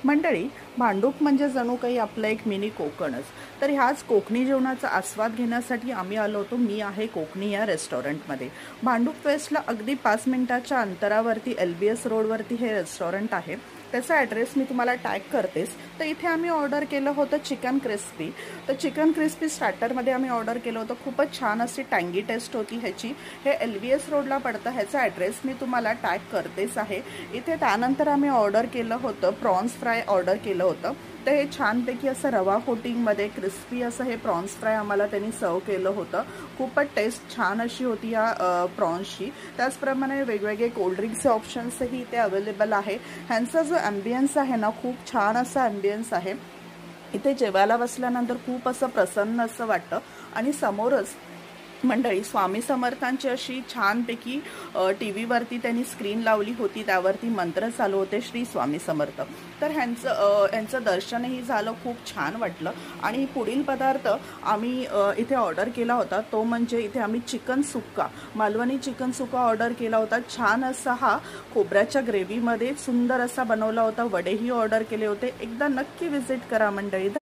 मंडळी, भांडूप म्हणजे जणू काही आपलं एक मिनी कोकणच. तर ह्याच कोकणी जेवणाचा आस्वाद घेण्यासाठी आम्ही आलो होतो. मी आहे कोकणी या रेस्टॉरंटमध्ये. भांडूप वेस्टला अगदी 5 मिनिटाच्या अंतरावरती LBS रोडवरती हे रेस्टॉरंट आहे. त्याचा ॲड्रेस मी तुम्हाला टॅग करतेच. तर इथे आम्ही ऑर्डर केलं होतं चिकन क्रिस्पी. तर चिकन क्रिस्पी स्टार्टरमध्ये आम्ही ऑर्डर केलं होतं. खूपच छान अशी टँगी टेस्ट होती ह्याची. हे LBS रोडला पडतं. ह्याचा ॲड्रेस मी तुम्हाला टॅग करतेच आहे इथे. त्यानंतर आम्ही ऑर्डर केलं होतं प्रॉन्स फ्राय ऑर्डर केलं होतं. तर हे छानपैकी असं रवा कोटिंगमध्ये क्रिस्पी असं हे प्रॉन्स फ्राय आम्हाला त्यांनी सर्व केलं होतं. खूपच टेस्ट छान अशी होती या प्रॉन्सची. त्याचप्रमाणे वेगवेगळे कोल्ड्रिंक्सचे ऑप्शन्सही इथे अवेलेबल आहे. ह्यांचा जो ॲम्बियन्स आहे ना, खूप छान असा ॲम्बियन्स आहे. इथे जेवायला बसल्यानंतर खूप असं प्रसन्न असं वाटतं. आणि समोरच मंडळी स्वामी समर्थांची अशी छानपैकी TV वरती त्यांनी स्क्रीन लावली होती. त्यावरती मंत्र चालू होते श्री स्वामी समर्थ. तर ह्यांचं दर्शनही झालं. खूप छान वाटलं. आणि पुढील पदार्थ आम्ही इथे ऑर्डर केला होता तो म्हणजे इथे आम्ही चिकन सुक्का, मालवणी चिकन सुक्का ऑर्डर केला होता. छान असा हा खोबऱ्याच्या ग्रेव्हीमध्ये सुंदर असा बनवला होता. वडेही ऑर्डर केले होते. एकदा नक्की व्हिजिट करा मंडळी.